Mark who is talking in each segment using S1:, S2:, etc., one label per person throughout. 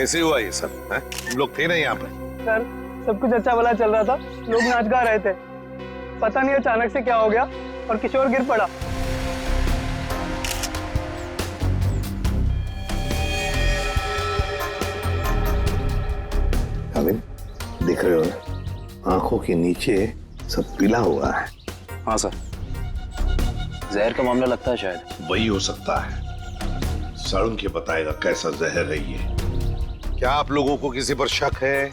S1: कैसे हुआ ये सब? तुम लोग थे ना यहाँ पर?
S2: सर सब कुछ अच्छा भला चल रहा था, लोग नाच गा रहे थे, पता नहीं अचानक से क्या हो गया और किशोर गिर पड़ा।
S1: अमिन, देख रहे हो ना, आंखों के नीचे सब पीला हुआ है।
S3: हाँ सर, जहर का मामला लगता है शायद।
S1: वही हो सकता है। सारुण के बताएगा कैसा जहर है ये। क्या आप लोगों को किसी पर शक है?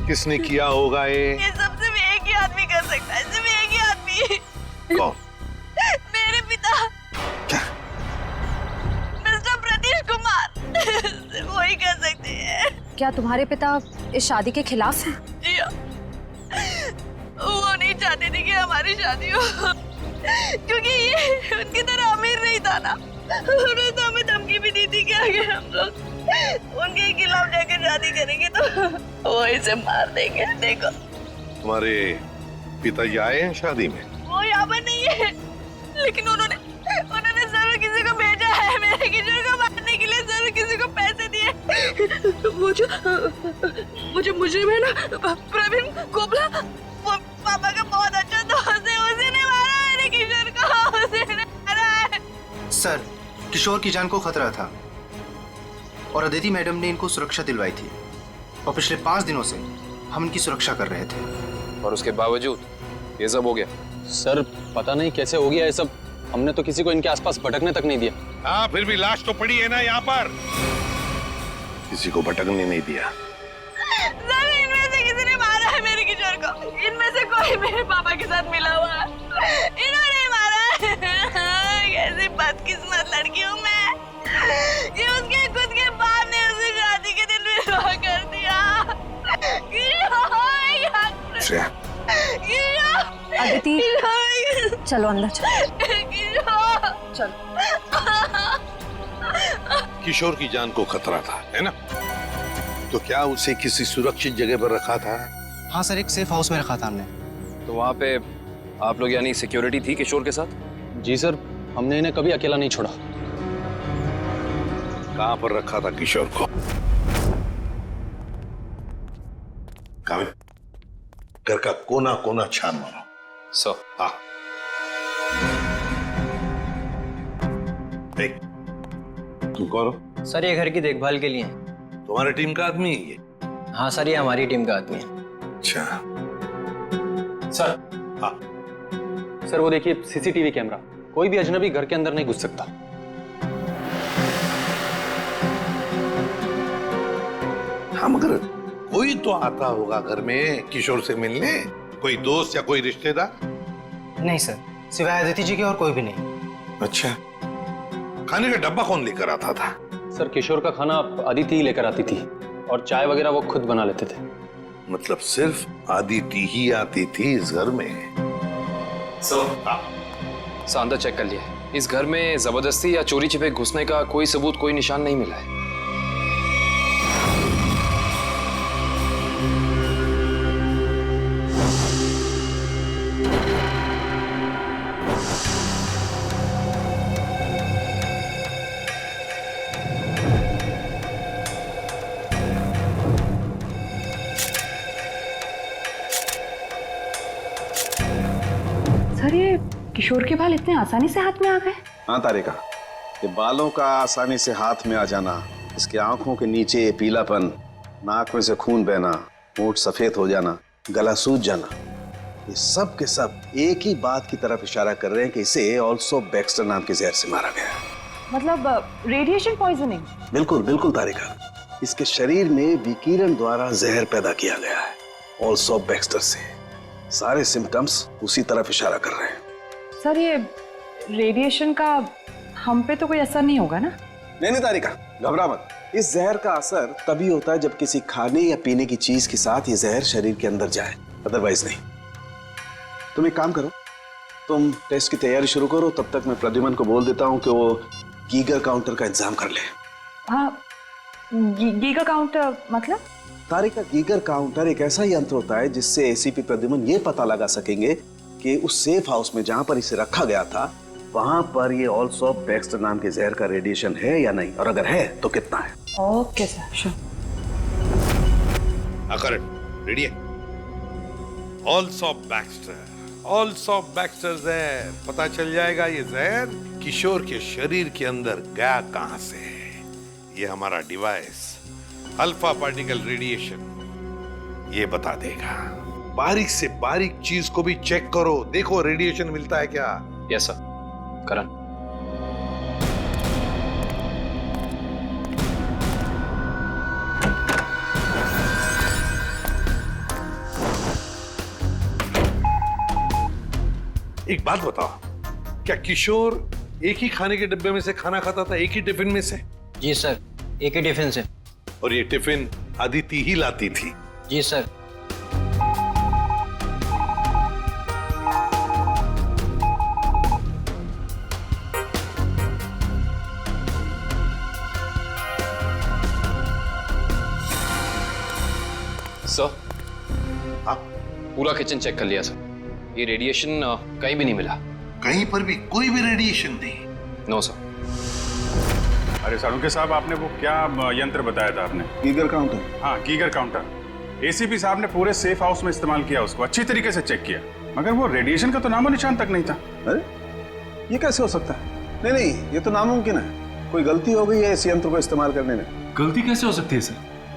S1: किसने किया होगा ये?
S4: सब सिर्फ एक ही आदमी कर सकता है, सिर्फ एक ही आदमी।
S1: कौन?
S4: मेरे पिता।
S1: क्या?
S4: मिस्टर प्रतीश कुमार। सिर्फ वही कर सकते हैं।
S5: क्या तुम्हारे पिता इस शादी के खिलाफ हैं?
S4: जी हाँ। वो नहीं चाहते थे कि हमारी शादी हो, क्योंकि ये उनकी तरह अमीर नहीं था ना। उन्होंने तो हमें धमकी भी दी थी कि अगर हम लोग उनके खिलाफ जाकर शादी करेंगे तो वो इसे मार देंगे। देखो,
S1: तुम्हारे पिताजी आए हैं शादी में?
S4: वो यहाँ पर नहीं है, लेकिन उन्होंने जरूर किसी को भेजा है मेरे किशोर को मारने के लिए। जरूर किसी को पैसे दिए। वो जो मुजरिम है ना, प्रवीण कोबला, वो पापा का बहुत अच्छा दोस्त है। उसी ने मारा मेरे किशोर को, उसी ने मारा है।
S6: सर, किशोर की जान को खतरा था और अदिति मैडम ने इनको सुरक्षा दिलवाई थी और पिछले 5 दिनों से हम इनकी सुरक्षा कर रहे थे।
S3: और उसके बावजूद ये सब हो गया। सर पता नहीं कैसे हो गया ये सब, हमने तो किसी को इनके आसपास भटकने तक नहीं दिया।
S1: हाँ, फिर भी लाश तो पड़ी है ना यहाँ पर। किसी को भटकने नहीं दिया।
S4: सर, इनमें से किसी ने मारा है मेरे किशोर को। इनमें से कोई मेरे पापा के साथ मिला हुआ है। इन्होंने मारा है। कैसी बदकिस्मत लड़की हूँ मैं। ये उसके खुद के बाप ने उसे शादी के दिन विवाह कर दिया।
S5: अदिति, चलो अंदर चलो। चलो।
S1: किशोर की जान को खतरा था, है ना? तो क्या उसे किसी सुरक्षित जगह पर रखा था?
S6: हाँ सर, एक सेफ हाउस में रखा था हमने।
S3: तो वहाँ पे आप लोग यानी सिक्योरिटी थी किशोर के साथ? जी सर, हमने इन्हें कभी अकेला नहीं छोड़ा।
S1: कहाँ पर रखा था किशोर को? कामिल, घर का कोना कोना छान मारो।
S3: सो
S1: हाँ। देख, तुम कौन हो?
S7: सर, ये घर की देखभाल के लिए है।
S1: तुम्हारी टीम का आदमी है ये?
S7: हाँ सर, ये हमारी टीम का आदमी है।
S1: अच्छा।
S3: सर।
S1: हाँ।
S3: सर वो देखिए सीसीटीवी कैमरा, कोई भी अजनबी घर के अंदर नहीं घुस सकता।
S1: हाँ, मगर कोई तो आता होगा घर में किशोर से मिलने, कोई दोस्त या कोई रिश्तेदार?
S6: नहीं सर, सिवाय अदिति जी के और कोई भी नहीं।
S1: अच्छा, खाने का डब्बा कौन लेकर आता था?
S3: सर किशोर का खाना अदिति ही लेकर आती थी और चाय वगैरह वो खुद बना लेते थे।
S1: मतलब सिर्फ अदिति ही आती थी इस घर में?
S3: सर अंदर चेक कर लिया, इस घर में जबरदस्ती या चोरी छिपे घुसने का कोई सबूत, कोई निशान नहीं मिला है।
S5: सर, ये किशोर के बाल इतने आसानी से हाथ में आ गए?
S8: हाँ तारिका, ये बालों का आसानी से हाथ में आ जाना, इसके आंखों के नीचे ये पीलापन, नाक में से खून बहना, होंठ सफेद हो जाना, गला सूज जाना, ये सब के सब एक ही बात की तरफ इशारा कर रहे हैं कि इसे ऑल्सो बैक्स्टर नाम के जहर से मारा गया है।
S5: मतलब रेडिएशन पॉइजनिंग?
S8: बिल्कुल बिल्कुल तारिका, इसके शरीर में विकिरण द्वारा जहर पैदा किया गया है, ऑल्सो बैक्स्टर से। सारे सिम्टम्स उसी तरफ इशारा कर रहे हैं।
S5: सर, ये रेडिएशन का हम पे तो कोई असर नहीं होगा ना?
S8: नहीं तारिका, घबरा मत। इस जहर का असर तभी होता है जब किसी खाने या पीने की चीज के साथ ये जहर शरीर के अंदर जाए, अदरवाइज नहीं। तुम एक काम करो, तुम टेस्ट की तैयारी शुरू करो, तब तक मैं प्रद्युमन को बोल देता हूँ कि वो गीगर काउंटर का इंतजाम कर ले।
S5: हाँ, गीगर काउंटर मतलब?
S8: तारिका, गीगर काउंटर एक ऐसा यंत्र होता है जिससे एसीपी प्रद्युमन ये पता लगा सकेंगे कि उस सेफ हाउस में जहां पर इसे रखा गया था, वहां पर ये ऑल्सो बैक्स्टर नाम के जहर का रेडिएशन है या नहीं, और अगर है तो कितना है।
S5: Okay sir, sure.
S1: Karan ready है? ऑल्सो बैक्स्टर जहर। पता चल जाएगा ये जहर किशोर के शरीर के अंदर गया कहां से। ये हमारा डिवाइस अल्फा पार्टिकल रेडिएशन ये बता देगा। बारीक से बारीक चीज को भी चेक करो, देखो रेडिएशन मिलता है क्या।
S3: Yes sir. करण।
S1: एक बात बताओ, क्या किशोर एक ही खाने के डिब्बे में से खाना खाता था, एक ही टिफिन में से?
S7: जी सर, एक ही टिफिन से।
S1: और ये टिफिन अदिति ही लाती थी?
S7: जी सर।
S3: सर,
S1: हाँ?
S3: पूरा किचन चेक कर लिया सर। ये रेडिएशन कहीं भी नहीं मिला।
S1: कहीं पर भी कोई भी रेडिएशन नहीं?
S3: No sir.
S9: अरे साळुंखे साहब, आपने वो क्या यंत्र बताया था आपने?
S8: Geiger counter.
S9: हाँ, गीगर काउंटर। एसीपी साहब ने पूरे सेफ हाउस में इस्तेमाल किया, उसको अच्छी तरीके से चेक किया, मगर वो रेडिएशन का तो नामो निशान तक नहीं था।
S8: अरे ये कैसे हो सकता है? नहीं नहीं, ये तो नामुमकिन है। कोई गलती हो गई है इस यंत्र को इस्तेमाल करने में।
S10: गलती कैसे हो सकती है सर?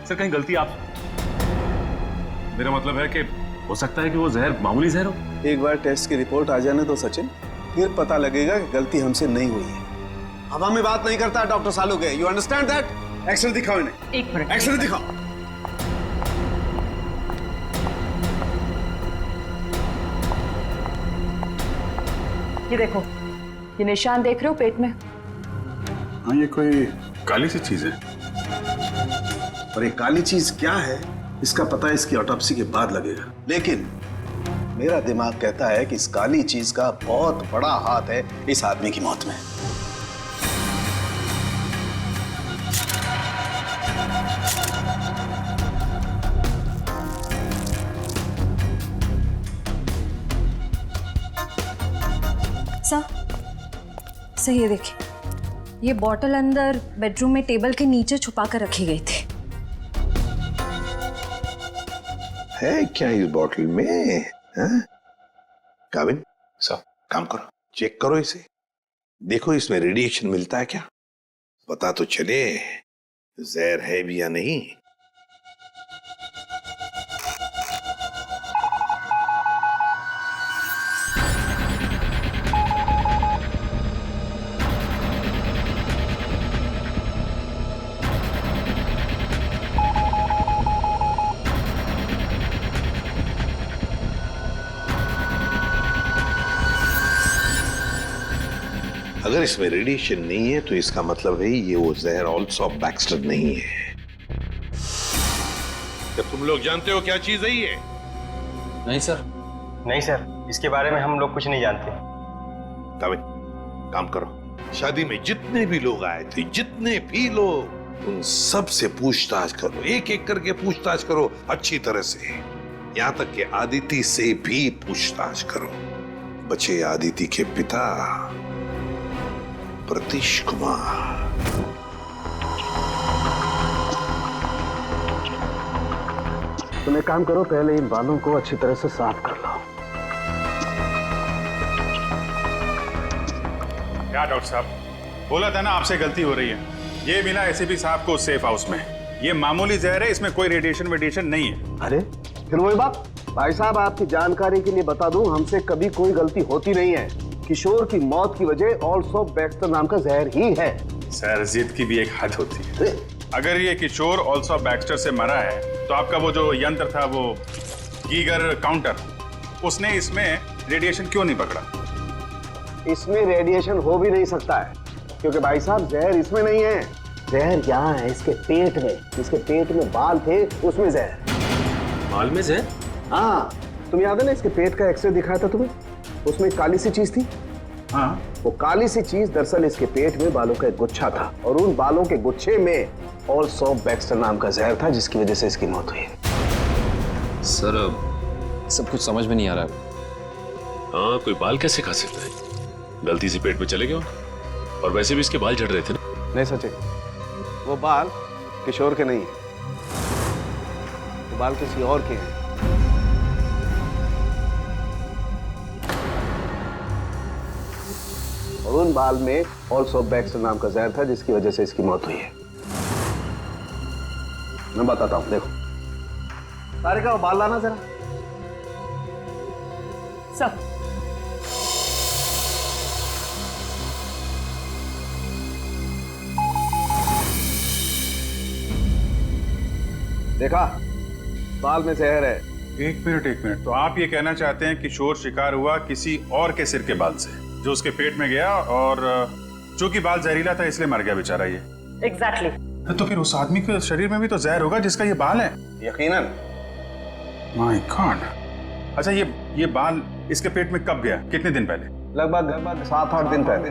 S10: सर कहीं गलती आप, मेरा मतलब है कि हो सकता है कि वो जहर मामूली जहर हो।
S8: एक बार टेस्ट की रिपोर्ट आ जाने दो सचिन, फिर पता लगेगा कि गलती हमसे नहीं हुई है। हवा में बात नहीं करता doctor Salunkhe, you understand that? X-ray दिखाओ इन्हें।
S5: एक मिनट।
S8: एक्सरे दिखाओ।
S5: ये देखो, ये निशान देख रहे हो पेट में?
S9: हाँ, ये कोई काली सी चीज है।
S8: और ये काली चीज क्या है इसका पता इसकी ऑटोप्सी के बाद लगेगा, लेकिन मेरा दिमाग कहता है कि इस काली चीज का बहुत बड़ा हाथ है इस आदमी की मौत में।
S11: सही है, देखिए ये बॉटल अंदर बेडरूम में टेबल के नीचे छुपा कर रखी गई थी।
S1: है क्या इस बॉटल में? काबिन
S3: सर,
S1: काम करो, चेक करो इसे, देखो इसमें रेडिएशन मिलता है क्या, पता तो चले जहर है भी या नहीं। अगर इसमें रेडिएशन नहीं है तो इसका मतलब है ये वो जहर ऑल्सो बैक्स्टर नहीं है। क्या तुम लोग जानते हो क्या चीज है ये?
S3: नहीं सर।
S7: नहीं सर, इसके बारे में हम लोग कुछ नहीं जानते।
S1: काबिन काम करो, शादी में जितने भी लोग आए थे, जितने भी लोग, उन सब से पूछताछ करो, एक एक करके पूछताछ करो अच्छी तरह से, यहां तक कि आदिति से भी पूछताछ करो। बचे आदिति के पिता प्रतीश कुमार।
S8: तुम एक काम करो, पहले इन बालों को अच्छी तरह से साफ कर लो।
S9: क्या डॉक्टर साहब, बोला था ना आपसे गलती हो रही है। ये मिला एसीपी साहब को सेफ हाउस में, ये मामूली जहर है, इसमें कोई रेडिएशन नहीं है।
S8: अरे फिर वही बात। भाई साहब, आपकी जानकारी के लिए बता दूं, हमसे कभी कोई गलती होती नहीं है। किशोर की मौत की वजह ऑल्सो बैक्स्टर नाम का जहर ही है।
S9: सर, जिद की भी एक हद होती है। अगर ये किशोर ऑल्सो बैक्स्टर से मरा है तो आपका वो जो यंत्र था, वो गीगर काउंटर, उसने इसमें रेडिएशन क्यों नहीं पकड़ा?
S8: इसमें रेडिएशन हो भी नहीं सकता है, क्योंकि भाई साहब जहर इसमें नहीं है, जहर यहाँ है इसके पेट में। इसके पेट में बाल थे, उसमें जहर।
S10: बाल में जहर?
S8: हाँ, तुम याद है ना इसके पेट का एक्सरे दिखाया था तुम्हें, उसमें काली सी चीज थी।
S9: हाँ,
S8: वो काली सी चीज दरअसल इसके पेट में बालों का एक गुच्छा था, और उन बालों के गुच्छे में ऑल्सो बैक्स्टर नाम का जहर था, जिसकी वजह से इसकी मौत हुई।
S3: सर सब कुछ समझ में नहीं आ रहा है।
S10: हाँ, कोई बाल कैसे खा सकता है? गलती से पेट में चले गए, और वैसे भी इसके बाल झड़ रहे थे ना।
S6: नहीं सचिन, वो बाल
S8: किशोर के नहीं है, बाल किसी और के हैं। और उन बाल में ऑल्सो बैक्स्टर नाम का जहर था जिसकी वजह से इसकी मौत हुई है। मैं बताता हूं, देखो। सारिका, वो बाल लाना जरा।
S5: सर
S8: देखा, बाल में जहर है।
S9: एक मिनट। तो आप ये कहना चाहते हैं किशोर शिकार हुआ किसी और के सिर के बाल से, जो उसके पेट में गया, और चूंकि बाल जहरीला था इसलिए मर गया बेचारा ये।
S5: एग्जैक्टली।
S9: तो फिर उस आदमी के शरीर में भी तो जहर होगा जिसका ये बाल है।
S8: यकीनन।
S9: My God. अच्छा, ये बाल इसके पेट में कब गया, कितने दिन पहले?
S8: लगभग 7-8 दिन पहले।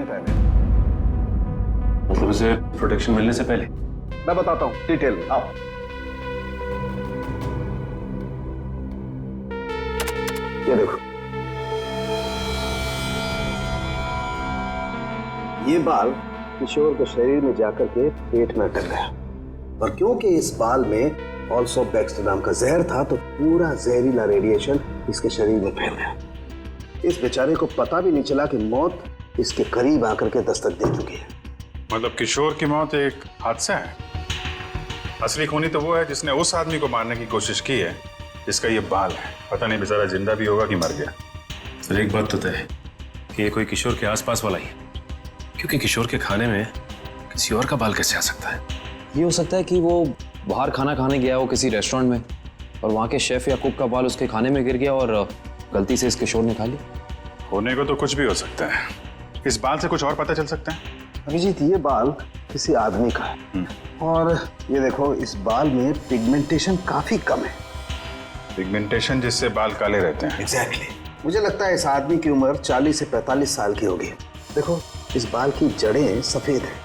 S10: मतलब इसे प्रोटेक्शन मिलने से पहले?
S8: मैं बताता हूँ डिटेल में, आओ। ये देखो, ये बाल किशोर के शरीर में जाकर के पेट में अटक गया, और क्योंकि इस बाल में ऑल्सो बैक्स्टर नाम का जहर था तो पूरा जहरीला रेडिएशन इसके शरीर में फैल गया। इस बेचारे को पता भी नहीं चला कि मौत इसके करीब आकर के दस्तक दे चुकी है।
S9: मतलब किशोर की मौत एक हादसा है। असली खूनी तो वो है जिसने उस आदमी को मारने की कोशिश की है जिसका ये बाल है। पता नहीं बेचारा जिंदा भी होगा कि मर गया।
S10: सर, एक बात तो तय है कि ये कोई किशोर के आसपास वाला ही है, क्योंकि किशोर के खाने में किसी और का बाल कैसे आ सकता है?
S3: ये हो सकता है कि वो बाहर खाना खाने गया हो किसी रेस्टोरेंट में, और वहाँ के शेफ या कुक का बाल उसके खाने में गिर गया और गलती से इस किशोर ने खा लिया।
S9: होने को तो कुछ भी हो सकता है। इस बाल से कुछ और पता चल सकता है?
S8: अभिजीत, ये बाल किसी आदमी का है, और ये देखो, इस बाल में पिगमेंटेशन काफी कम है।
S9: पिगमेंटेशन जिससे बाल काले रहते हैं।
S8: एग्जैक्टली। मुझे लगता है इस आदमी की उम्र 40 से 45 साल की होगी। देखो, इस बाल की जड़ें सफेद हैं।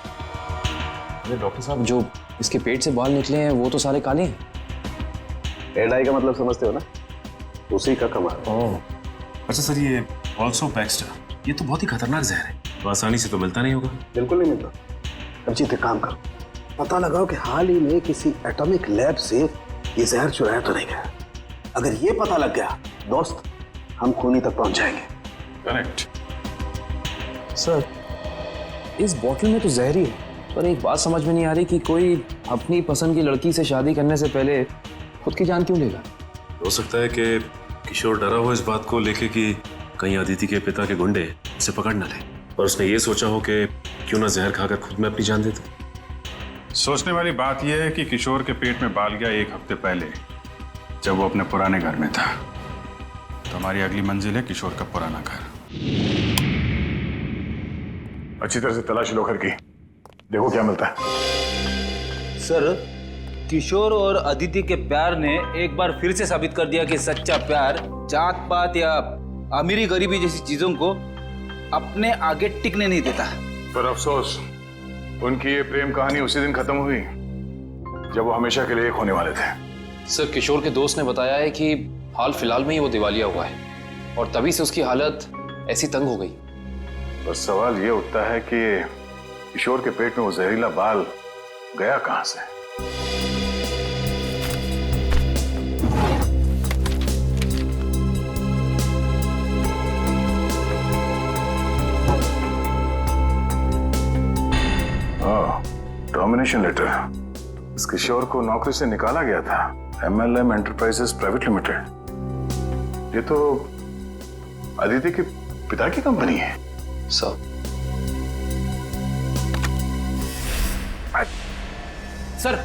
S3: अरे डॉक्टर साहब, जो इसके पेट से बाल निकले हैं वो तो सारे काले हैं।
S8: हेड आई का मतलब समझते हो ना, उसी का कमाल।
S3: ओह,
S10: अच्छा सर, ये ऑल्सो बैक्स्टर, ये तो बहुत ही खतरनाक जहर है, तो आसानी से तो मिलता नहीं होगा।
S8: बिल्कुल नहीं मिलता। अभिजीत, एक काम करो, पता लगाओ कि हाल ही में किसी एटॉमिक लैब से ये जहर चुराया तो नहीं गया। अगर ये पता लग गया दोस्त, हम खूनी तक पहुंच जाएंगे।
S9: करेक्ट।
S3: सर, इस बोतल में तो जहर ही है, पर एक बात समझ में नहीं आ रही कि कोई अपनी पसंद की लड़की से शादी करने से पहले खुद की जान क्यों लेगा?
S10: हो सकता है कि किशोर डरा हो इस बात को लेके कि कहीं अदिति के पिता के गुंडे उसे पकड़ न ले, और उसने ये सोचा हो कि क्यों ना जहर खाकर खुद में अपनी जान दे दे।
S9: सोचने वाली बात यह है कि किशोर के पेट में बाल गया 1 हफ्ते पहले, जब वो अपने पुराने घर में था। तो हमारी अगली मंजिल है किशोर का पुराना घर।
S10: अच्छी तरह से तलाशी लो घर की, देखो क्या मिलता है।
S7: सर, किशोर और अदिति के प्यार ने एक बार फिर से साबित कर दिया कि सच्चा प्यार जात पात या अमीरी गरीबी जैसी चीजों को अपने आगे टिकने नहीं देता।
S10: पर अफसोस, उनकी ये प्रेम कहानी उसी दिन खत्म हुई जब वो हमेशा के लिए एक होने वाले थे।
S3: सर, किशोर के दोस्त ने बताया है कि हाल फिलहाल में ही वो दिवालिया हुआ है, और तभी से उसकी हालत ऐसी तंग हो गई।
S10: बस सवाल ये उठता है कि किशोर के पेट में वो जहरीला बाल गया कहां से? Termination letter. इस किशोर को नौकरी से निकाला गया था MLM एंटरप्राइजेस प्राइवेट लिमिटेड। ये तो अदिति के पिता की कंपनी है।
S3: सर,
S7: सर,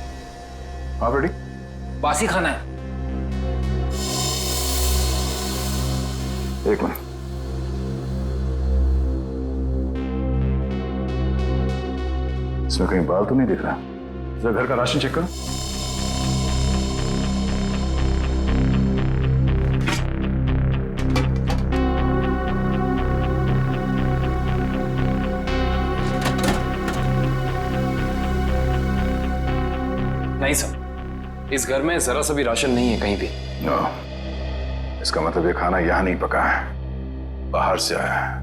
S10: हाँ बेटी,
S7: बासी खाना है।
S10: एक मिनट। इसमें कहीं बाल तो नहीं दिख रहा। जरा घर का राशन चेक करो।
S3: नहीं सर, इस घर में जरा सा भी राशन नहीं है कहीं भी।
S10: नो, इसका मतलब ये खाना यहां नहीं पका है, बाहर से आया है।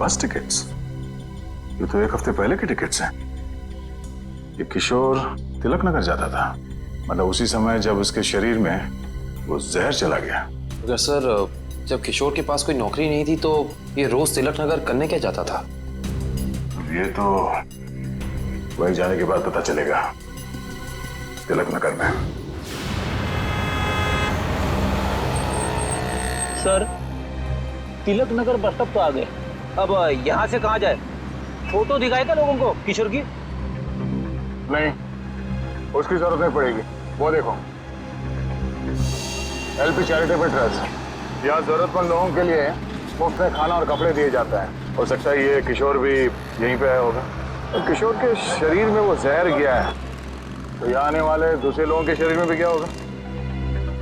S9: बस टिकट्स? ये तो एक हफ्ते पहले के टिकट्स हैं। ये किशोर तिलक नगर जाता था, मतलब उसी समय जब उसके शरीर में वो जहर चला गया।
S3: अगर सर जब किशोर के पास कोई नौकरी नहीं थी तो ये रोज तिलक नगर करने क्या जाता था?
S9: ये तो वही जाने के बाद पता चलेगा। तिलक नगर में
S7: sir, Tilak Nagar bus stop तो आ गए, अब यहाँ से कहाँ जाए? फोटो दिखाए क्या लोगों को किशोर की?
S9: नहीं, उसकी जरूरत नहीं पड़ेगी। वो देखो, एलपी चैरिटेबल ट्रस्ट, यहाँ जरूरतमंद लोगों के लिए मुफ्त में खाना और कपड़े दिए जाता है। हो सकता है ये किशोर भी यहीं पे आया होगा। तो किशोर के शरीर में वो जहर गया है, तो यहाँ आने वाले दूसरे लोगों के शरीर में भी गया होगा।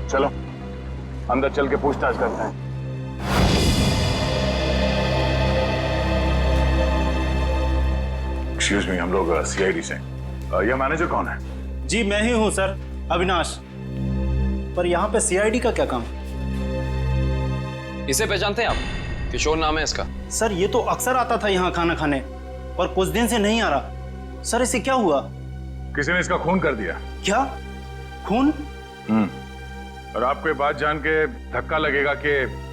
S9: चलो अंदर चल के पूछताछ करते हैं। एक्सक्यूज मी, हम लोग सीआईडी से। यह मैनेजर कौन है?
S6: जी मैं ही हूँ सर, अविनाश। पर यहाँ पे सीआईडी का क्या काम?
S3: इसे पहचानते हैं आप? किशोर नाम है इसका।
S6: सर ये तो अक्सर आता था यहाँ खाना खाने, पर कुछ दिन से नहीं आ रहा। सर इसे क्या हुआ?
S9: किसी ने इसका खून कर दिया।
S6: क्या खून?
S9: और आपको ये बात जान के धक्का लगेगा कि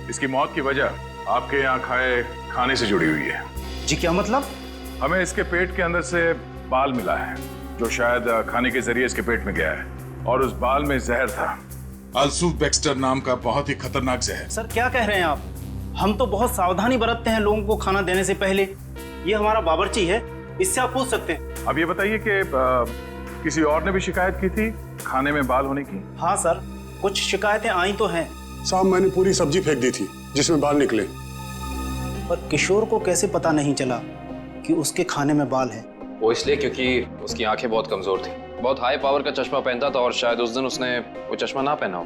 S9: इसकी मौत की वजह आपके यहाँ खाए खाने से जुड़ी हुई है।
S6: जी क्या मतलब?
S9: हमें इसके पेट के अंदर से बाल मिला है, जो शायद खाने के जरिए इसके पेट में गया है, और उस बाल में जहर था,
S12: अल्सूफ बैक्स्टर नाम का बहुत ही खतरनाक जहर।
S6: सर क्या कह रहे हैं आप? हम तो बहुत सावधानी बरतते हैं लोगों को खाना देने से पहले। ये हमारा बावर्ची है, इससे आप पूछ सकते हैं।
S9: अब ये बताइए कि किसी और ने भी शिकायत की थी खाने में बाल होने की?
S6: हाँ सर, कुछ शिकायतें आई तो हैं।
S12: साहब मैंने पूरी सब्जी फेंक दी थी जिसमें बाल निकले।
S6: पर किशोर को कैसे पता नहीं चला कि उसके खाने में बाल है?
S3: वो इसलिए क्योंकि उसकी आंखें बहुत कमजोर थी, बहुत हाई पावर का चश्मा पहनता था और शायद उस दिन उसने वो चश्मा ना पहना हो।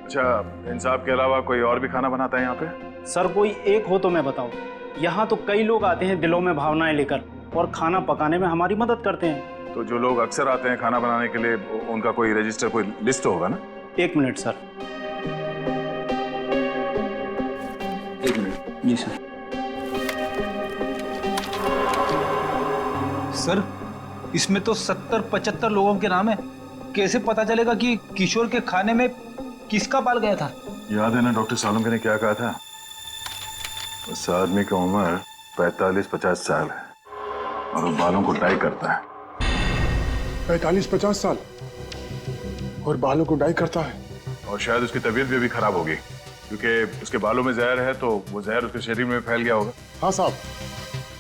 S9: अच्छा, इन साहब के अलावा कोई और भी खाना बनाता है यहाँ पे?
S6: सर कोई एक हो तो मैं बताऊं। यहाँ तो कई लोग आते हैं दिलों में भावनाएं लेकर और खाना पकाने में हमारी मदद करते हैं।
S9: तो जो लोग अक्सर आते हैं खाना बनाने के लिए, उनका कोई रजिस्टर, कोई लिस्ट होगा ना?
S6: एक मिनट सर। एक मिनट। जी सर।
S7: सर इसमें तो 70-75 लोगों के नाम है, कैसे पता चलेगा कि किशोर के खाने में किसका बाल गया था?
S9: याद है ना डॉक्टर सालम ने क्या कहा था? उस आदमी की उम्र 45-50 साल है और वो बालों को डाई करता है।
S12: 45-50 साल और बालों को डाई करता है?
S9: और शायद उसकी तबीयत भी अभी खराब होगी, क्योंकि उसके बालों में जहर है, तो वो जहर उसके शरीर में फैल गया होगा।
S12: हाँ साहब,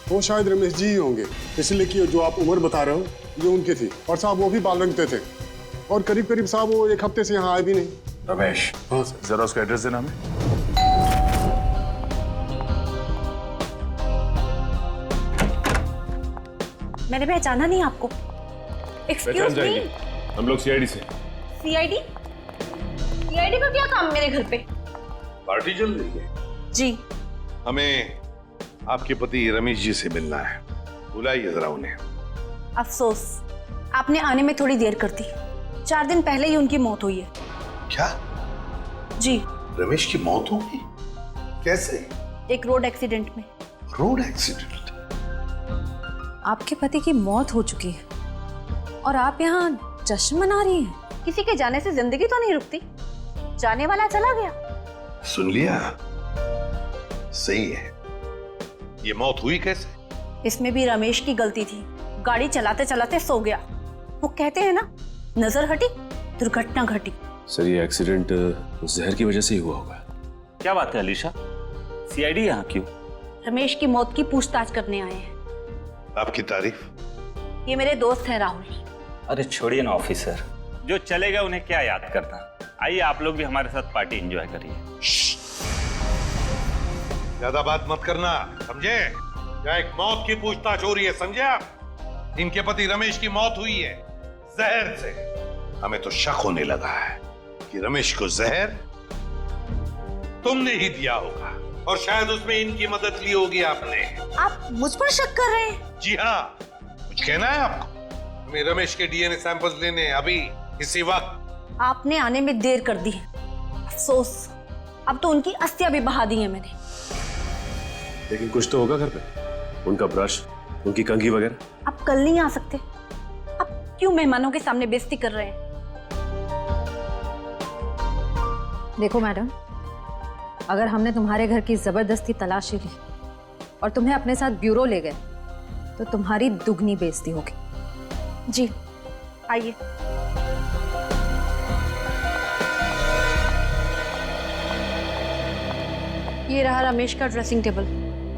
S12: वो शायद रमेश जी ही होंगे, इसलिए कि जो आप उम्र बता रहे हो ये उनकी थी। और साहब वो भी बाल रंगते थे, और करीब करीब साहब वो एक हफ्ते से यहाँ आए भी नहीं।
S9: रमेश? हाँ सर। जरा उसका एड्रेस देना हमें।
S11: मैंने पहचाना नहीं आपको। एक्सक्यूज मी,
S10: हम लोग सीआईडी से।
S11: सीआईडी? सीआईडी का क्या काम मेरे घर पे?
S1: पार्टी चल रही है
S11: जी।
S1: हमें आपके पति रमेश जी से मिलना है, बुलाइए जरा उन्हें।
S11: अफसोस, आपने आने में थोड़ी देर कर दी। 4 दिन पहले ही उनकी मौत हुई है।
S1: क्या?
S11: जी।
S1: रमेश की मौत हो गई? कैसे?
S11: एक रोड एक्सीडेंट में।
S1: Road accident?
S11: आपके पति की मौत हो चुकी है और आप यहाँ जश्न मना रही हैं। किसी के जाने से जिंदगी तो नहीं रुकती, जाने वाला चला गया।
S1: सुन लिया? सही है। ये मौत हुई कैसे?
S11: इसमें भी रमेश की गलती थी, गाड़ी चलाते चलाते सो गया। वो कहते हैं ना, नजर हटी दुर्घटना घटी।
S10: सर ये एक्सीडेंट जहर की वजह से ही हुआ होगा।
S7: क्या बात है अलीशा, सीआईडी यहाँ क्यों?
S11: रमेश की मौत की पूछताछ करने आए हैं।
S1: आपकी तारीफ?
S11: ये मेरे दोस्त हैं राहुल।
S13: अरे छोड़िए ना ऑफिसर, जो चले गए उन्हें क्या याद करना। आइए आप लोग भी हमारे साथ पार्टी एंजॉय करिए।
S1: ज्यादा बात मत करना, समझे? यहाँ एक मौत की पूछताछ हो रही है, समझे आप? इनके पति रमेश की मौत हुई है जहर से। हमें तो शक होने लगा है कि रमेश को जहर तुमने ही दिया होगा और शायद उसमें इनकी मदद ली होगी आपने।
S11: आप मुझ पर शक कर रहे हैं?
S1: जी हाँ, कुछ कहना है आपको? हमें रमेश के डीएनए सैंपल्स लेने अभी इसी वक्त।
S11: आपने आने में देर कर दी है। अफसोस, अब तो उनकी अस्थियां भी बहा दी है मैंने।
S10: लेकिन कुछ तो होगा घर पे, उनका ब्रश, उनकी कंघी वगैरह।
S11: आप कल नहीं आ सकते? आप क्यों मेहमानों के सामने बेइज्जती कर रहे हैं? देखो मैडम, अगर हमने तुम्हारे घर की जबरदस्ती तलाशी ली और तुम्हें अपने साथ ब्यूरो ले गए तो तुम्हारी दुगनी बेइज्जती होगी। जी आइए। ये रहा रमेश का ड्रेसिंग टेबल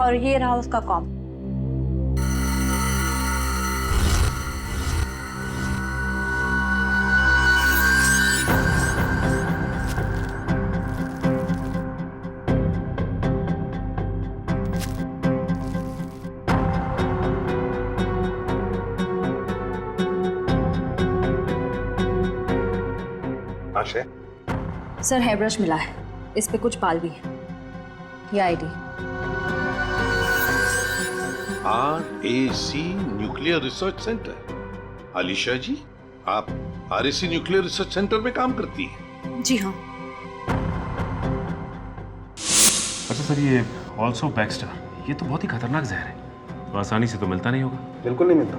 S11: और ये रहा उसका कॉम।
S1: आशय,
S11: सर हेयर ब्रश मिला है, इस पे कुछ बाल भी है। ये ID.
S1: RAC nuclear research centre. Alisha ji, आप RAC न्यूक्लियर रिसर्च सेंटर में काम करती हैं?
S11: जी हाँ।
S10: अच्छा सर, ये ऑल्सो बैक्स्टर, ये तो बहुत ही खतरनाक जहर है, तो आसानी से तो मिलता नहीं होगा।
S8: बिल्कुल नहीं मिलता।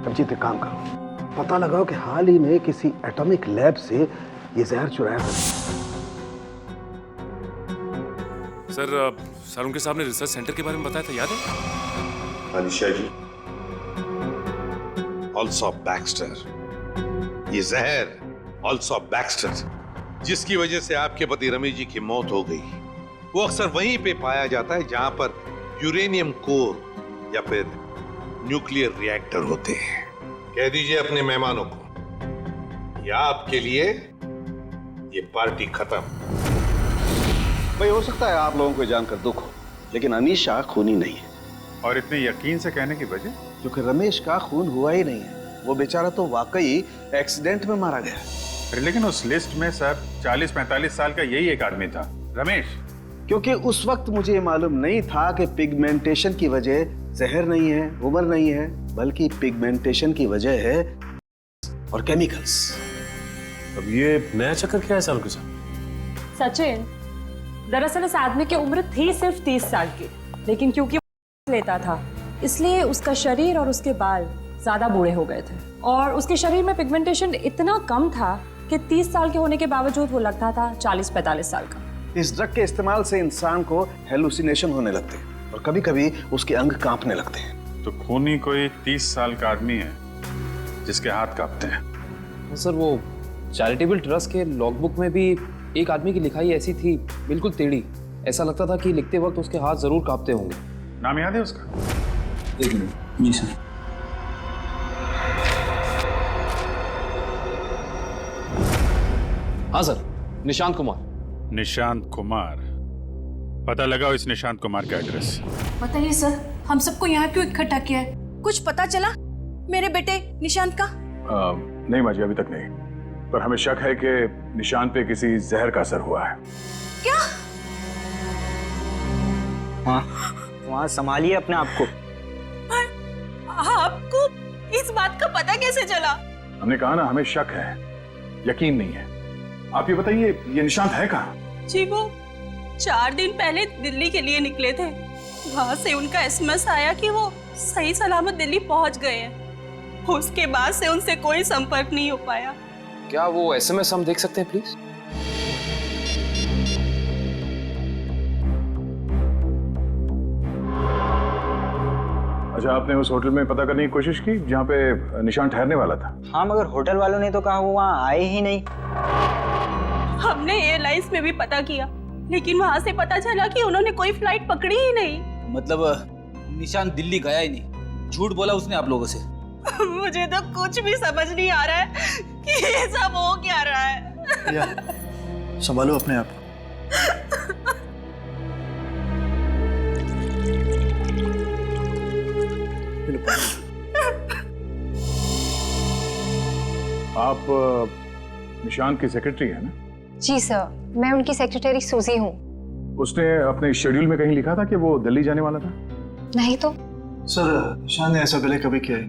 S8: अब जीत एक काम करो, पता लगाओ कि हाल ही में किसी एटॉमिक लैब से ये जहर चुराया था।
S10: सर उनके सामने रिसर्च सेंटर के बारे में बताया था, याद है?
S1: आलिशा जी, ऑल्सो बैक्स्टर, ये जहर ऑल्सो बैक्स्टर जिसकी वजह से आपके पति रमेश जी की मौत हो गई, वो अक्सर वहीं पे पाया जाता है जहां पर यूरेनियम कोर या फिर न्यूक्लियर रिएक्टर होते हैं। कह दीजिए अपने मेहमानों को, या आपके लिए ये पार्टी खत्म।
S8: भाई हो सकता है आप लोगों को जानकर दुख हो, लेकिन अनीशा खूनी नहीं है।
S9: और इतने यकीन से कहने की वजह?
S8: क्योंकि रमेश का खून हुआ ही नहीं है, वो बेचारा तो वाकई एक्सीडेंट में मारा गया।
S9: अरे लेकिन उस लिस्ट में सर 40-45 साल का यही एक आदमी था, रमेश।
S8: क्योंकि उस वक्त मुझे ये मालूम नहीं था कि पिगमेंटेशन की वजह जहर नहीं है, उम्र नहीं है, बल्कि पिगमेंटेशन की वजह है और केमिकल्स।
S10: अब ये नया चक्कर क्या है सालों के साथ?
S5: सचिन, दरअसल इस आदमी की उम्र थी सिर्फ 30 साल की, लेकिन क्योंकि वो लेता था इसलिए उसका शरीर और उसके बाल ज्यादा बूढ़े हो गए थे, और उसके शरीर में पिगमेंटेशन इतना कम था कि 30 साल के होने के बावजूद वो लगता था 40-45 साल का।
S8: इस ड्रग के इस्तेमाल से इंसान को हेलुसिनेशन होने लगते हैं और कभी कभी उसके अंग कांपने लगते हैं।
S9: तो खूनी कोई 30 साल का आदमी है जिसके हाथ कांपते हैं।
S3: सर वो चैरिटेबल ट्रस्ट के लॉगबुक में भी एक आदमी की लिखाई ऐसी थी, बिल्कुल टेढ़ी। ऐसा लगता था कि लिखते वक्त उसके हाथ जरूर कांपते होंगे।
S9: नाम याद है उसका?
S3: एक मिनट। जी सर। हाँ सर, निशांत कुमार।
S9: निशांत कुमार, पता लगाओ इस निशांत कुमार का एड्रेस।
S4: बताइए सर, हम सबको यहाँ क्यों इकट्ठा किया है? कुछ पता चला मेरे बेटे निशांत का?
S9: नहीं माजी, अभी तक नहीं, पर हमें शक है कि निशांत पे किसी जहर का असर हुआ है।
S4: क्या?
S2: वहाँ संभालिए अपने आप को।
S4: आपको इस बात का पता कैसे चला?
S9: हमने कहा ना, हमें शक है, यकीन नहीं है। आप ये बताइए, ये निशांत है कहाँ?
S4: जी वो 4 दिन पहले दिल्ली के लिए निकले थे, वहां से उनका एसएमएस आया कि वो सही सलामत दिल्ली पहुंच गए हैं। उसके बाद से उनसे कोई संपर्क नहीं हो पाया।
S3: क्या वो एसएमएस हम देख सकते हैं प्लीज?
S9: अच्छा, आपने उस होटल में पता करने की कोशिश की जहाँ पे निशांत ठहरने वाला था?
S2: हाँ, मगर होटल वालों ने तो कहा वो वहाँ आए ही नहीं।
S4: हमने एयरलाइंस में भी पता किया, लेकिन वहां से पता चला कि उन्होंने कोई फ्लाइट पकड़ी ही नहीं।
S7: मतलब निशांत दिल्ली गया ही नहीं, झूठ बोला उसने आप लोगों से?
S4: मुझे तो कुछ भी समझ नहीं आ रहा है कि ये सब हो क्या रहा है।
S2: संभालो अपने आप।
S9: आप निशांत की सेक्रेटरी है ना?
S14: जी सर, मैं उनकी सेक्रेटरी सूजी हूँ।
S9: उसने अपने शेड्यूल में कहीं लिखा था कि वो दिल्ली जाने वाला था?
S14: नहीं तो।
S2: सर, निशान ने ऐसा पहले कभी किया है?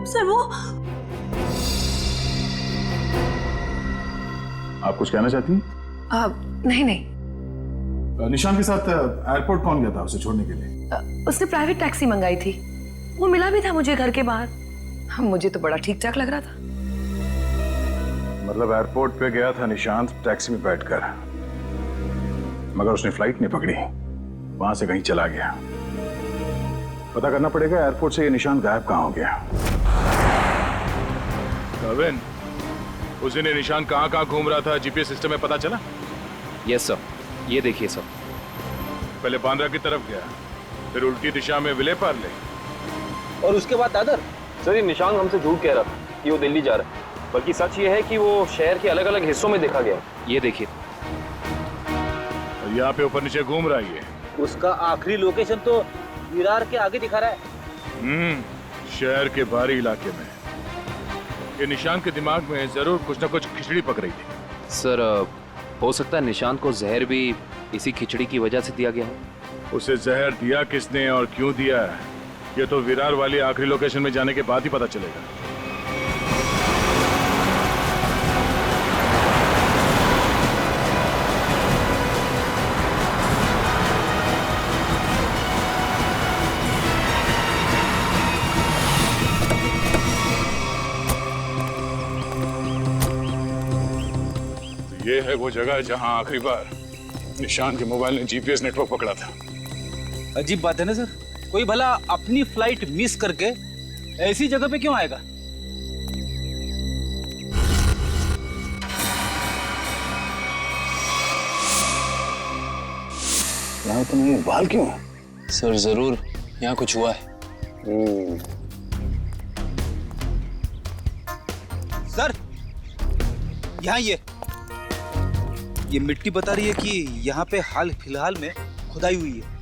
S4: सर वो
S9: आप कुछ कहना चाहती हैं?
S14: नहीं नहीं।
S9: निशान के साथ एयरपोर्ट कौन गया था उसे छोड़ने के लिए?
S4: उसने प्राइवेट टैक्सी मंगाई थी, वो मिला भी था मुझे घर के बाहर। मुझे तो बड़ा ठीक ठाक लग रहा था।
S9: मतलब एयरपोर्ट पे गया था निशांत टैक्सी में बैठकर, मगर उसने फ्लाइट नहीं पकड़ी, वहां से कहीं चला गया। पता करना पड़ेगा एयरपोर्ट से ये निशांत गायब कहाँ हो गया। कविन, उस दिन ये निशांत कहाँ घूम रहा था जीपीएस सिस्टम में पता चला?
S3: यस सर, ये देखिए सर।
S9: पहले बांद्रा की तरफ गया, फिर उल्टी दिशा में विले पार्ले,
S7: और उसके बाद दादर।
S3: सर ये निशांत हमसे झूठ कह रहा था कि वो दिल्ली जा रहा है, बल्कि सच ये है कि वो शहर के अलग अलग हिस्सों में देखा गया। ये देखिए,
S9: और यहाँ पे ऊपर नीचे घूम रहा है ये।
S7: उसका आखिरी लोकेशन तो विरार के आगे दिखा रहा है।
S9: शहर के बाहरी इलाके में। ये निशांत के दिमाग में जरूर कुछ ना कुछ खिचड़ी पक रही थी।
S3: सर हो सकता है निशांत को जहर भी इसी खिचड़ी की वजह से दिया गया हो।
S9: उसे जहर दिया किसने और क्यों दिया है, ये तो विरार वाली आखिरी लोकेशन में जाने के बाद ही पता चलेगा। ये है वो जगह जहां आखिरी बार निशान के मोबाइल ने जीपीएस नेटवर्क पकड़ा था।
S7: अजीब बात है ना सर, कोई भला अपनी फ्लाइट मिस करके ऐसी जगह पे क्यों आएगा?
S9: यहाँ तो नहीं, बाल क्यों?
S3: सर जरूर यहाँ कुछ हुआ है।
S7: सर यहाँ ये मिट्टी बता रही है कि यहाँ पे हाल फिलहाल में खुदाई हुई है।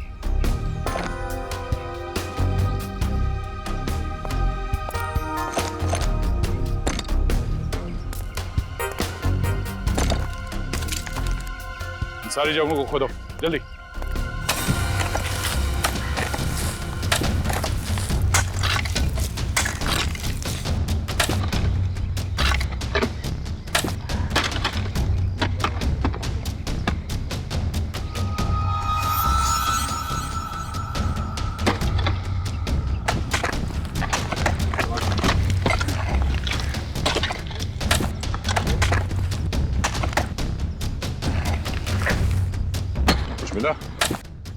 S9: सारी जगहों को खोदो जल्दी।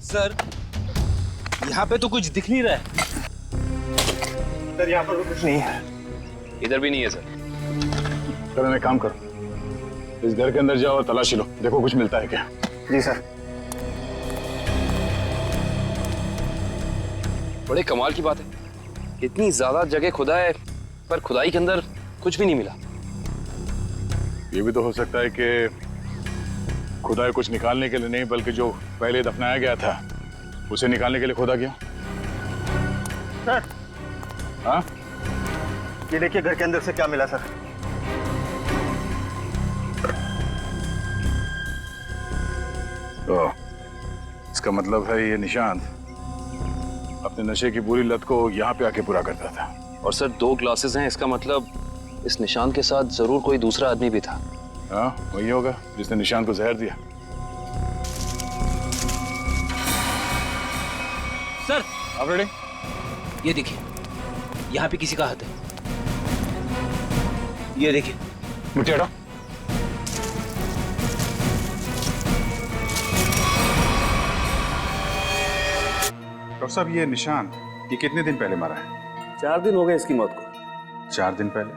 S7: सर यहाँ पे तो कुछ दिख नहीं रहा है।
S9: सर यहाँ पर कुछ नहीं है।
S3: इधर भी नहीं है सर।
S9: चलो एक काम करो, इस घर के अंदर जाओ और तलाशी लो, देखो कुछ मिलता है क्या।
S6: जी सर।
S3: बड़े कमाल की बात है, इतनी ज्यादा जगह खुदा है पर खुदाई के अंदर कुछ भी नहीं मिला।
S9: ये भी तो हो सकता है कि खुदाई कुछ निकालने के लिए नहीं, बल्कि जो पहले दफनाया गया था उसे निकालने के लिए खोदा गया।
S6: सर,
S9: हाँ
S6: ये देखिए घर के अंदर से क्या मिला सर।
S9: तो इसका मतलब है ये निशांत अपने नशे की बुरी लत को यहाँ पे आके पूरा करता था।
S3: और सर 2 ग्लासेस हैं, इसका मतलब इस निशांत के साथ जरूर कोई दूसरा आदमी भी था।
S9: हाँ वही होगा जिसने निशांत को जहर दिया।
S7: सर
S9: आप रेडी?
S7: ये देखिए यहाँ पे किसी का हाथ है। ये देखिए
S9: मिट्टी हटाओ। डॉक्टर साहब ये निशांत ये कितने दिन पहले मरा है?
S8: 4 दिन हो गए इसकी मौत को।
S9: 4 दिन पहले?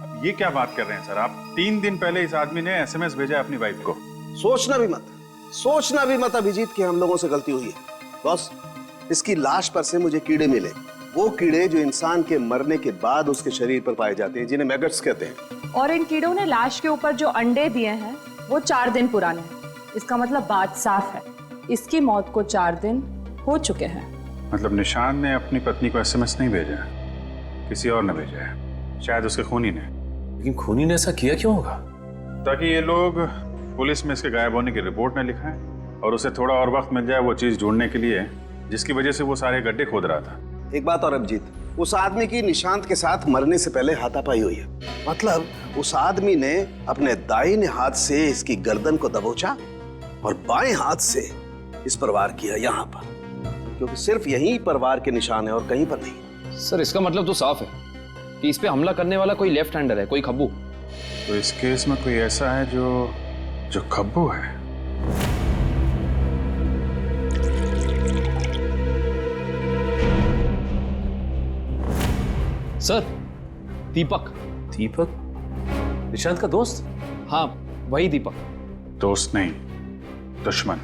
S9: अब ये क्या बात कर रहे हैं सर आप? 3 दिन पहले इस आदमी ने एसएमएस भेजा अपनी वाइफ को।
S8: सोचना भी मत अभिजीत कि हम लोगों से गलती हुई है। बस इसकी लाश पर से मुझे कीड़े मिले, वो कीड़े जो इंसान के मरने के बाद उसके शरीर पर पाए जाते हैं, जिन्हें मैगट्स कहते हैं।
S5: और इन कीड़ों ने लाश के ऊपर जो अंडे दिए हैं वो 4 दिन पुराने हैं। इसका मतलब बात साफ है, इसकी मौत को 4 दिन हो चुके हैं।
S9: मतलब निशान ने अपनी पत्नी को एसएमएस नहीं भेजा, किसी और ने भेजा है, शायद उसके खूनी ने।
S10: लेकिन खूनी ने ऐसा किया क्यों होगा?
S9: ताकि ये लोग पुलिस में इसके गायब होने की रिपोर्ट न लिखाएं और उसे थोड़ा और वक्त मिल जाए वो चीज ढूंढने के लिए जिसकी वजह से वो सारे गड्ढे खोद रहा था।
S8: एक बात और अभिजीत, उस आदमी की निशांत के साथ मरने से पहले हाथापाई हुई है। मतलब उस आदमी ने अपने दाहिने हाथ से इसकी गर्दन को दबोचा और बाएं हाथ से इस पर वार किया यहाँ पर, क्योंकि सिर्फ यही पर वार के निशान है और कहीं पर नहीं।
S3: सर इसका मतलब तो साफ है कि इस पे हमला करने वाला कोई लेफ्ट हैंडर है, कोई खब्बू।
S9: तो इस केस में कोई ऐसा है जो खब्बू है।
S3: सर दीपक।
S10: दीपक? निशांत का दोस्त?
S3: हाँ वही दीपक।
S9: दोस्त नहीं, दुश्मन।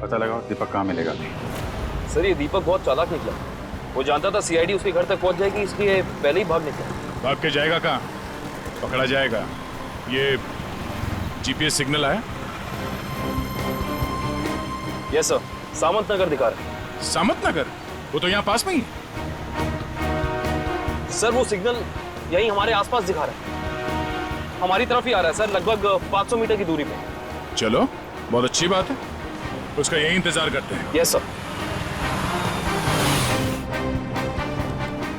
S9: पता लगाओ दीपक कहाँ मिलेगा।
S3: सर ये दीपक बहुत चालाक निकला। वो जानता था सीआईडी उसके घर तक पहुंच जाएगी, इसलिए पहले ही भाग निकला।
S9: भाग के जाएगा कहाँ? पकड़ा जाएगा। ये जीपीएस सिग्नल आया?
S3: यस सर, सामंत नगर दिखा रहा है।
S9: सामंत नगर? वो तो यहाँ पास में ही है।
S3: सर वो सिग्नल यही हमारे आसपास दिखा रहा है, हमारी तरफ ही आ रहा है सर, लगभग 500 मीटर की दूरी पे।
S9: चलो बहुत अच्छी बात है, उसका यही इंतजार करते हैं।
S3: Yes sir.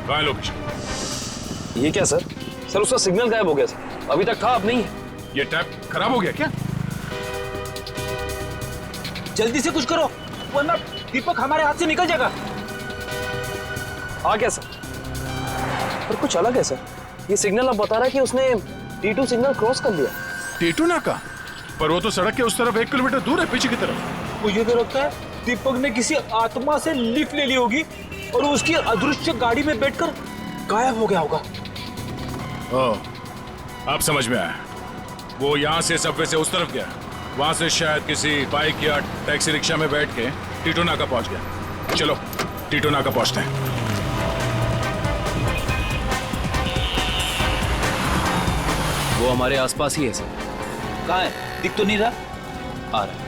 S9: कहाँ है लोकेशन?
S3: ये क्या सर? सर उसका सिग्नल गायब हो गया सर, अभी तक था अब नहीं है।
S9: ये टैप खराब हो गया क्या?
S7: जल्दी से कुछ करो वरना दीपक हमारे हाथ से निकल जाएगा।
S3: आ गया सर, पर कुछ अलग है सर। ये सिग्नल अब बता रहा है कि उसने T2 सिग्नल क्रॉस कर लिया।
S9: T2 नाका? पर वो तो सड़क के उस तरफ 1 किलोमीटर दूर है, पीछे की तरफ।
S7: मुझे तो लगता है दीपक ने किसी आत्मा से लिफ्ट ले ली होगी और उसकी अदृश्य गाड़ी में बैठकर गायब हो गया होगा।
S9: ओह, अब समझ में आया। वो यहाँ से सबवे से उस तरफ गया, वहां से शायद किसी बाइक या टैक्सी रिक्शा में बैठ के T2 नाका पहुंच गया। चलो T2 नाका पहुंचते हैं।
S3: वो हमारे आसपास ही है सर।
S7: कहाँ है? दिख तो नहीं रहा।
S3: आ रहा है।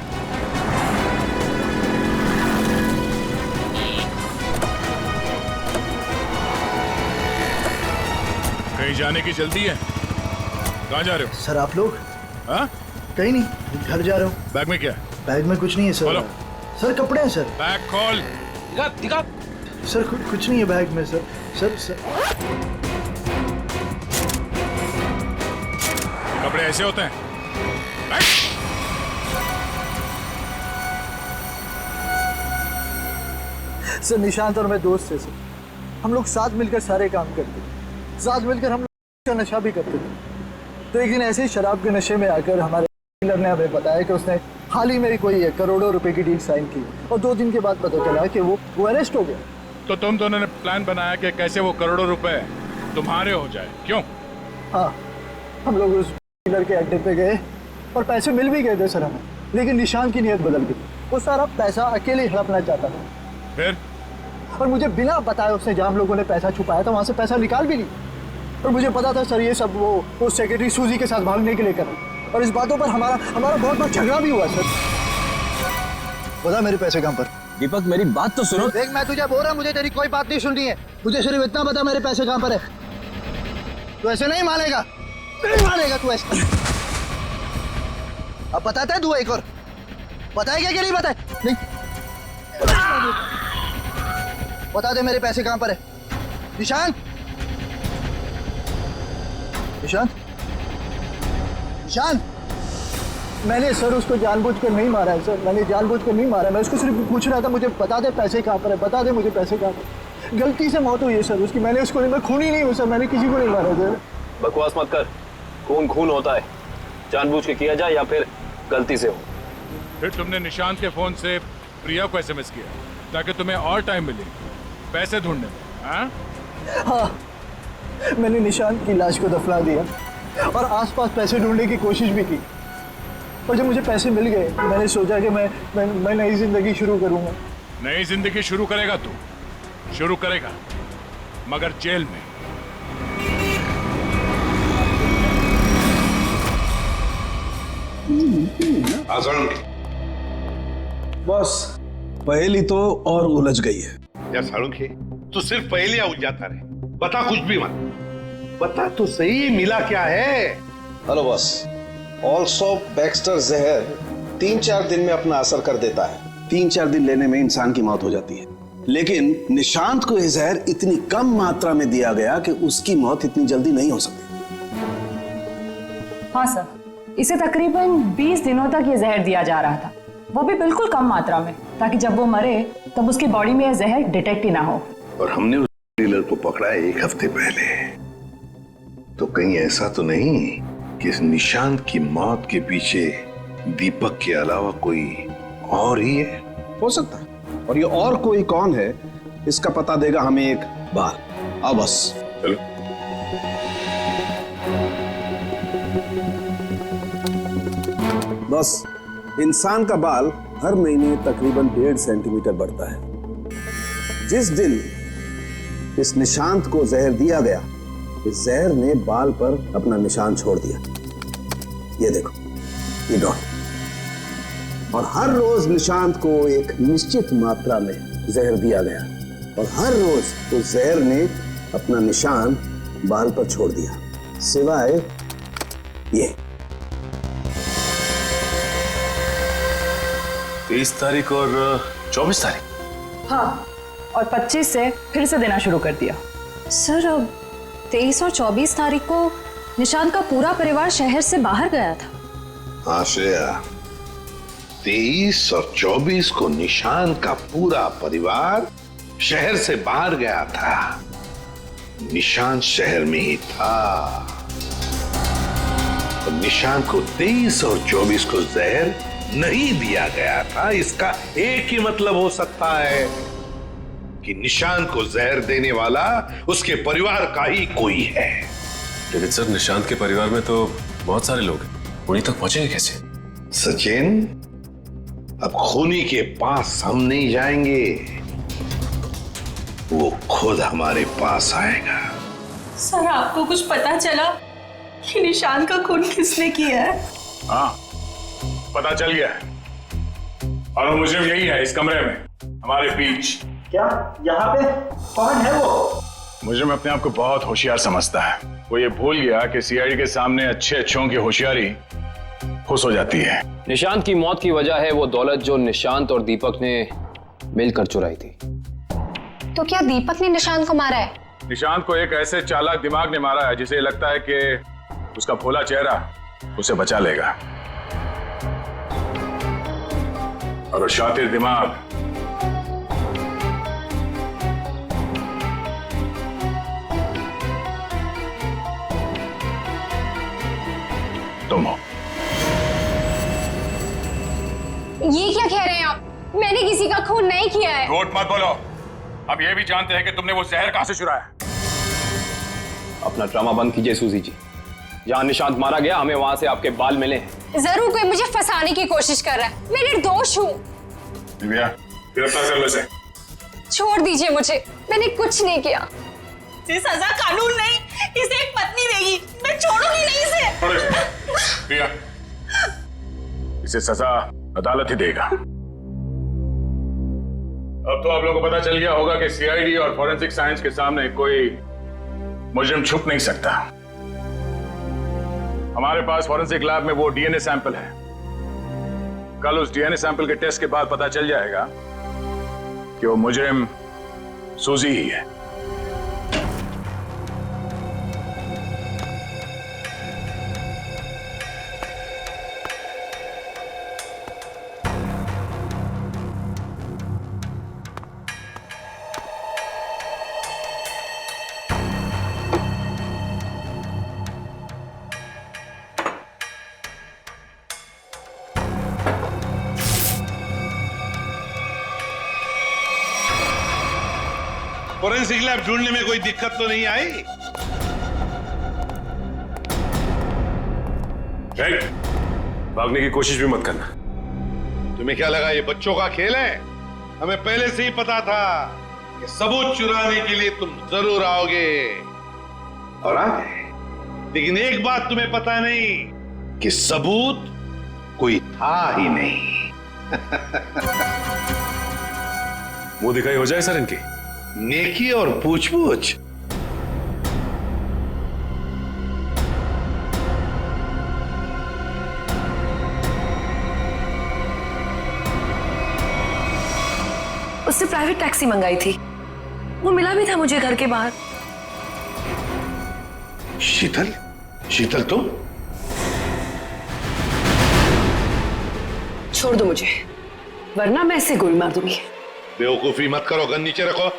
S9: कहीं जाने की जल्दी है? कहाँ जा रहे हो?
S15: सर आप लोग?
S9: हाँ?
S15: कहीं नहीं, घर जा रहा हूँ।
S9: बैग में क्या?
S15: बैग में कुछ नहीं है सर।
S9: खोलो।
S15: सर कपड़े हैं सर।
S9: बैग खोल।
S7: दिखा दिखा।
S15: सर कुछ नहीं है बैग में सर। सर
S9: कपड़े ऐसे होते हैं?
S15: सर निशांत और मैं दोस्त थे सर, हम लोग साथ मिलकर सारे काम करते थे, साथ मिलकर हम लोग का नशा भी करते थे। तो एक दिन ऐसे ही शराब के नशे में आकर हमारे डीलर ने हमें बताया कि उसने हाल ही में कोई करोड़ों रुपए की डील साइन की और 2 दिन के बाद पता चला कि वो अरेस्ट हो गया।
S9: तो तुम दोनों ने प्लान बनाया कि कैसे वो करोड़ों रुपए तुम्हारे हो जाए, क्यों?
S15: हाँ, हम लोग उस डीलर के अड्डे पे गए और पैसे मिल भी गए थे सर हमें, लेकिन निशान की नीयत बदल गई। वो सारा पैसा अकेले हड़पना चाहता था।
S9: फिर?
S15: और मुझे बिना बताए उसने जहाँ हम लोगों ने पैसा छुपाया था वहाँ से पैसा निकाल भी लिया। और मुझे पता था सर ये सब वो सेक्रेटरी सूजी के साथ भागने के लिए कर, और इस बातों पर हमारा बहुत बड़ा झगड़ा भी हुआ सर। बता मेरे पैसे कहाँ पर?
S7: दीपक मेरी बात तो सुनो।
S15: देख मैं तुझे बोल रहा हूँ, मुझे तेरी कोई बात नहीं सुननी है, मुझे सिर्फ इतना बता मेरे पैसे कहाँ पर है। तू ऐसे नहीं मानेगा, नहीं मानेगा तू ऐसे। अब बताता है तू एक और, बताएगा कि नहीं बताए? नहीं बता दे मेरे पैसे कहाँ पर है। निशांत, निशांत, निशांत। मैंने सर उसको जानबूझकर नहीं मारा है सर, मैंने जानबूझकर नहीं मारा है। मैं उसको सिर्फ पूछ रहा था मुझे बता दे पैसे कहाँ पर है, बता दे मुझे पैसे कहाँ पर। गलती से मौत हुई है सर उसकी, मैंने उसको नहीं, मैं खूनी नहीं हूँ सर, मैंने किसी को नहीं मारा सर।
S3: बकवास मत कर, खून खून होता है, जानबूझ के किया जाए या फिर गलती से हो।
S9: फिर तुमने निशांत के फोन से प्रिया को एसएमएस किया ताकि तुम्हें और टाइम मिले पैसे ढूंढने में?
S15: हाँ, मैंने निशांत की लाश को दफना दिया और आसपास पैसे ढूंढने की कोशिश भी की, और जब मुझे पैसे मिल गए मैंने सोचा कि मैं नई जिंदगी शुरू करूंगा।
S9: नई जिंदगी शुरू करेगा तू? शुरू करेगा, मगर जेल में।
S8: बस पहेली तो और उलझ गई है।
S1: या सालुंखे, तू सिर्फ पहेलियां उलझाता रहे, बता कुछ भी मत, बता तो सही मिला क्या है।
S8: हेलो बॉस, ऑल्सो बैक्स्टर जहर 3-4 दिन में अपना असर कर देता है। 3-4 दिन लेने में इंसान की मौत हो जाती है, लेकिन निशांत को यह जहर इतनी कम मात्रा में दिया गया कि उसकी मौत इतनी जल्दी नहीं हो सकती।
S5: हाँ सर, इसे तकरीबन 20 दिनों तक ये जहर दिया जा रहा था, वो भी बिल्कुल कम मात्रा में, ताकि जब वो मरे तब उसकी बॉडी में यह जहर डिटेक्ट ही ना हो।
S8: और हमने उस डीलर को पकड़ा है 1 हफ्ते पहले, तो कहीं ऐसा तो नहीं कि इस निशांत की मौत के पीछे दीपक के अलावा कोई और ही है?
S16: हो सकता है, और ये और कोई कौन है इसका पता देगा हमें एक बार। आओ बस
S8: चलो।
S16: बस इंसान का बाल हर महीने तकरीबन 1.5 सेंटीमीटर बढ़ता है। जिस दिन इस निशांत को जहर दिया गया, इस जहर ने बाल पर अपना निशान छोड़ दिया। ये देखो, ये डॉट। और हर रोज निशांत को एक निश्चित मात्रा में जहर दिया गया, और हर रोज उस जहर ने अपना निशान बाल पर छोड़ दिया, सिवाय ये
S10: 23 तारीख और 24 तारीख।
S5: हाँ, और 25 से फिर से देना शुरू कर दिया।
S11: सर, 23 और 24 तारीख को निशांत का पूरा परिवार शहर से बाहर गया था।
S1: हाँ श्रेया, 23 और 24 को निशांत का पूरा परिवार शहर से बाहर गया था। निशांत शहर में ही था, और निशांत को 23 और 24 को जहर नहीं दिया गया था। इसका एक ही मतलब हो सकता है कि निशांत को जहर देने वाला उसके परिवार का ही कोई है।
S10: लेकिन सर, निशांत के परिवार में तो बहुत सारे लोग हैं, उन्हीं तक पहुंचेंगे कैसे?
S1: सचिन, अब खूनी के पास हम नहीं जाएंगे, वो खुद हमारे पास आएगा।
S4: सर, आपको कुछ पता चला कि निशांत का खून किसने किया है?
S9: हाँ, पता चल गया है, और वो मुजरिम यही है, इस कमरे में हमारे बीच।
S7: क्या यहाँ पे कौन है वो?
S9: मुजरिम अपने आप को बहुत होशियार समझता है। वो ये भूल गया कि सीआईडी के सामने अच्छे अच्छों की होशियारी खुश हो जाती है।
S3: निशांत की मौत की वजह है वो दौलत जो निशांत और दीपक ने मिलकर चुराई थी।
S14: तो क्या दीपक ने निशांत को मारा है?
S9: निशांत को एक ऐसे चालाक दिमाग ने मारा है जिसे लगता है कि उसका भोला चेहरा उसे बचा लेगा, और वो शातिर दिमाग तुम हो।
S14: ये क्या कह रहे हैं आप? मैंने किसी का खून नहीं किया है।
S9: झूठ मत बोलो। अब ये भी जानते हैं कि तुमने वो जहर कहां से चुराया।
S3: अपना ड्रामा बंद कीजिए सूजी जी। जहां निशांत मारा गया, हमें वहां से आपके बाल मिले।
S14: जरूर कोई मुझे फंसाने की कोशिश कर रहा है। मैं निर्दोष हूँ।
S9: दिव्या, गिरफ्तार कर लो इसे।
S14: छोड़ दीजिए मुझे, मैंने कुछ नहीं किया।
S4: इसे सजा कानून नहीं, इसे एक पत्नी देगी। मैं छोड़ूंगी नहीं इसे।
S9: दिव्या, इसे सजा अदालत ही देगा। अब तो आप लोगों को पता चल गया होगा कि सीआईडी और फॉरेंसिक साइंस के सामने कोई मुजरिम छुप नहीं सकता। हमारे पास फॉरेंसिक लैब में वो डीएनए सैंपल है। कल उस डीएनए सैंपल के टेस्ट के बाद पता चल जाएगा कि वो मुजरिम सूजी ही है।
S1: फोरेंसिक लैब ढूंढने में कोई दिक्कत तो नहीं आई?
S10: भागने की कोशिश भी मत करना।
S1: तुम्हें क्या लगा ये बच्चों का खेल है? हमें पहले से ही पता था कि सबूत चुराने के लिए तुम जरूर आओगे, और आ गए। लेकिन एक बात तुम्हें पता नहीं कि सबूत कोई था ही नहीं।
S10: मुंह दिखाई हो जाए सर इनकी।
S1: नेकी और पूछ-पूछ।
S4: उससे प्राइवेट टैक्सी मंगाई थी, वो मिला भी था मुझे घर के बाहर।
S1: शीतल? शीतल तुम?
S4: छोड़ दो मुझे, वरना मैं इसे गोली मार दूंगी।
S1: बेवकूफी मत करो, गन नीचे रखो।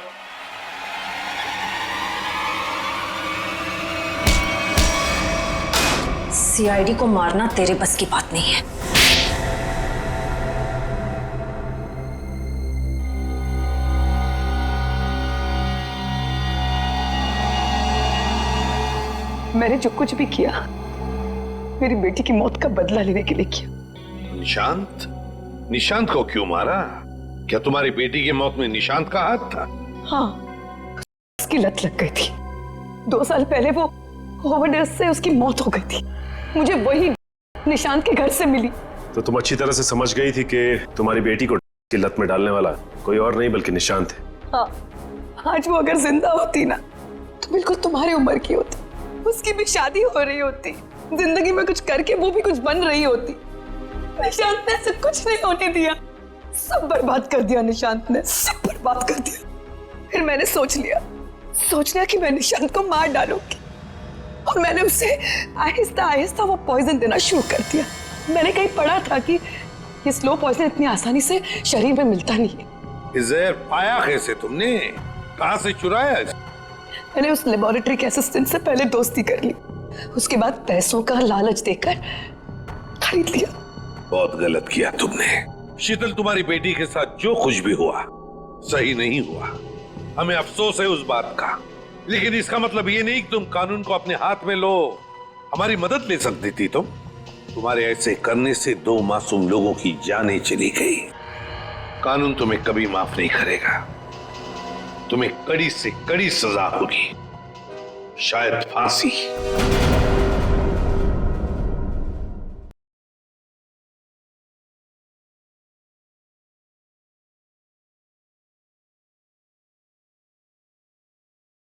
S11: सीआईडी को मारना तेरे बस की बात नहीं है।
S4: मैंने जो कुछ भी किया मेरी बेटी की मौत का बदला लेने के लिए किया।
S1: निशांत? निशांत को क्यों मारा? क्या तुम्हारी बेटी की मौत में निशांत का हाथ था?
S4: हाँ, उसकी लत लग गई थी। 2 साल पहले वो ओवरडोज से उसकी मौत हो गई थी। मुझे वही निशांत के घर से मिली।
S10: तो तुम अच्छी तरह से समझ गई थी कि तुम्हारी बेटी को की लत में डालने वाला कोई और नहीं बल्कि निशांत है।
S4: हाँ, आज वो अगर जिंदा होती ना तो बिल्कुल तुम्हारी उम्र की होती। उसकी भी शादी हो रही होती, जिंदगी में कुछ करके वो भी कुछ बन रही होती। निशांत ने ऐसा कुछ नहीं होने दिया, सब बर्बाद कर दिया निशांत ने, सब बर्बाद कर दिया। फिर मैंने सोच लिया कि मैं निशांत को मार डालूंगी और मैंने उसे आहिस्ता आहिस्ता वो पॉइजन देना शुरू कर दिया। मैंने कहीं पढ़ा था कि ये स्लो पॉइजन इतनी आसानी से शरीर में मिलता नहीं है।
S1: जहर पाया कैसे तुमने? कहां से चुराया?
S4: मैंने उस लेबोरेटरी के असिस्टेंट से पहले दोस्ती कर ली, उसके बाद पैसों का लालच देकर खरीद लिया।
S1: बहुत गलत किया तुमने। शीतल, तुम्हारी बेटी के साथ जो कुछ भी हुआ सही नहीं हुआ। हमें अफसोस है उस बात का, लेकिन इसका मतलब ये नहीं कि तुम कानून को अपने हाथ में लो। हमारी मदद ले सकती थी तुम। तुम्हारे ऐसे करने से 2 मासूम लोगों की जानें चली गई। कानून तुम्हें कभी माफ नहीं करेगा। तुम्हें कड़ी से कड़ी सजा होगी, शायद फांसी।